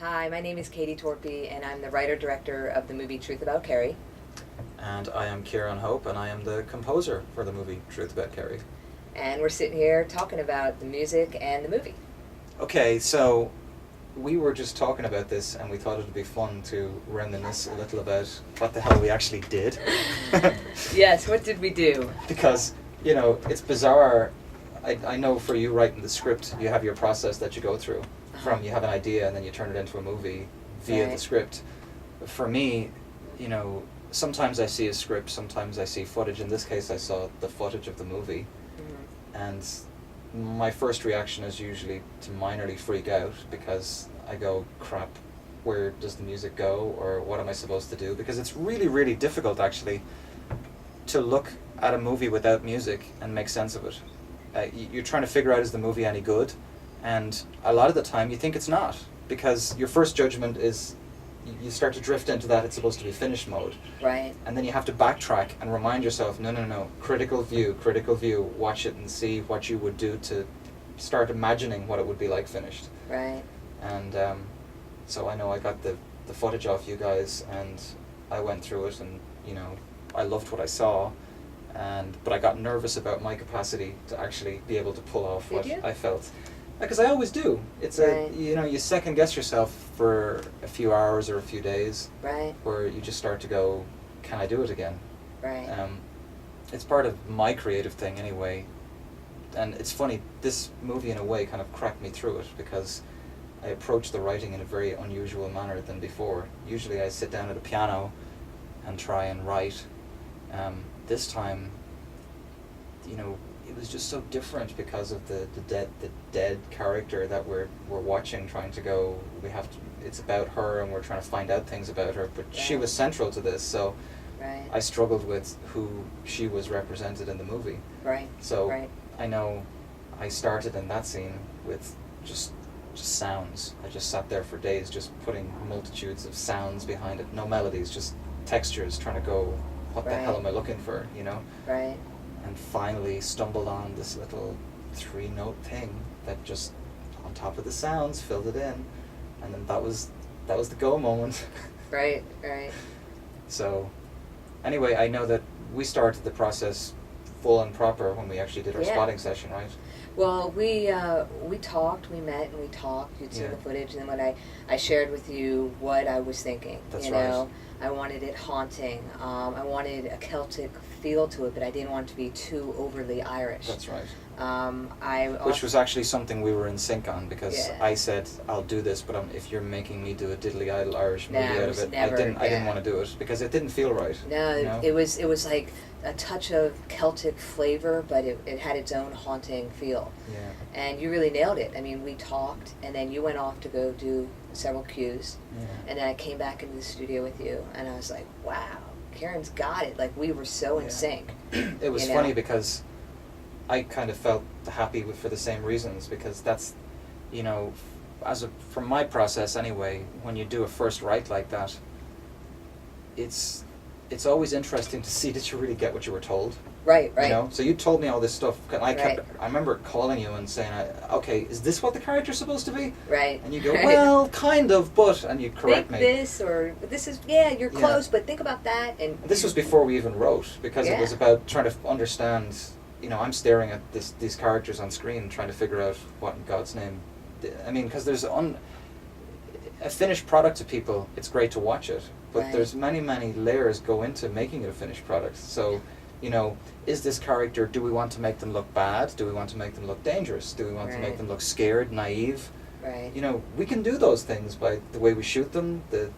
Hi, my name is Katie Torpey, and I'm the writer-director of the movie Truth About Kerry. And I am Ciaran Hope, and I am the composer for the movie Truth About Kerry. And we're sitting here talking about the music and the movie. Okay, so we were just talking about this, and we thought it would be fun to reminisce a little about what the hell we actually did. Yes, what did we do? Because, you know, it's bizarre. I know for you writing the script, you have your process that you go through. From you have an idea and then you turn it into a movie via the script. For me, you know, sometimes I see a script, sometimes I see footage. In this case, I saw the footage of the movie. And my first reaction is usually to minorly freak out because I go, crap, where does the music go, or what am I supposed to do? Because it's really, really difficult actually to look at a movie without music and make sense of it. You're trying to figure out, is the movie any good? And a lot of the time you think it's not, because your first judgment is you start to drift into that it's supposed to be finished mode. Right. And then you have to backtrack and remind yourself, no, critical view, watch it and see what you would do to start imagining what it would be like finished. Right. And so I know I got the footage off you guys, and I went through it, and, you know, I loved what I saw, but I got nervous about my capacity to actually be able to pull off what I felt. Because I always do. It's you know, you second guess yourself for a few hours or a few days. Right. Where you just start to go, can I do it again? Right. It's part of my creative thing anyway. And it's funny, this movie in a way kind of cracked me through it, because I approached the writing in a very unusual manner than before. Usually I sit down at a piano and try and write. This time, you know, it was just so different because of the dead character that we're watching, trying to go, it's about her and we're trying to find out things about her, but she was central to this, so I struggled with who she was represented in the movie. Right. So I know I started in that scene with just sounds. I just sat there for days just putting multitudes of sounds behind it, no melodies, just textures, trying to go, what the hell am I looking for, you know? Right. And finally stumbled on this little 3-note thing that just, on top of the sounds, filled it in, and then that was the go moment. Right. So, anyway, I know that we started the process full and proper when we actually did our spotting session, right? Well, we talked, we met and we talked. You'd seen the footage, and then when I shared with you what I was thinking. That's you know, I wanted it haunting. I wanted a Celtic feel to it, but I didn't want it to be too overly Irish. That's right. Which was actually something we were in sync on, because I said, I'll do this, but if you're making me do a diddly idle Irish movie out of it, I didn't want to do it, because it didn't feel right. No, you know? it was like a touch of Celtic flavor, but it had its own haunting feel. Yeah. And you really nailed it. I mean, we talked, and then you went off to go do several cues, and then I came back into the studio with you, and I was like, wow, Ciaran's got it. Like, we were so in sync. It was funny because I kind of felt happy for the same reasons, because that's, you know, from my process anyway, when you do a first write like that, it's always interesting to see that you really get what you were told. Right. You know, so you told me all this stuff. I remember calling you and saying, okay, is this what the character's supposed to be? Right. And you go, well, kind of, but, and you'd correct me. This, or this is, you're close, but think about that. And this was before we even wrote, because it was about trying to understand, you know, I'm staring at these characters on screen, trying to figure out what in God's name. I mean, because there's a finished product to people, it's great to watch it, but there's many, many layers go into making it a finished product. So, you know, is this character, do we want to make them look bad? Do we want to make them look dangerous? Do we want to make them look scared, naive? Right. You know, we can do those things by the way we shoot them, the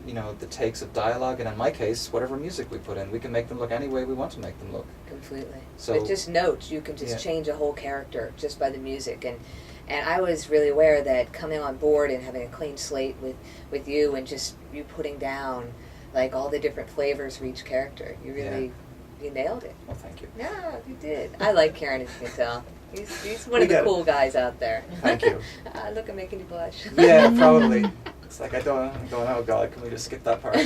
you know, the takes of dialogue, and in my case, whatever music we put in, we can make them look any way we want to make them look. Completely. So with just notes, you can just change a whole character just by the music. And I was really aware that coming on board and having a clean slate with you, and just you putting down like all the different flavors for each character, you really you nailed it. Well, thank you. Yeah, you did. I like Ciaran, as you can tell. He's one of the cool guys out there. Thank you. Look, I'm making you blush. Yeah, probably. It's like I don't know, God, can we just skip that part?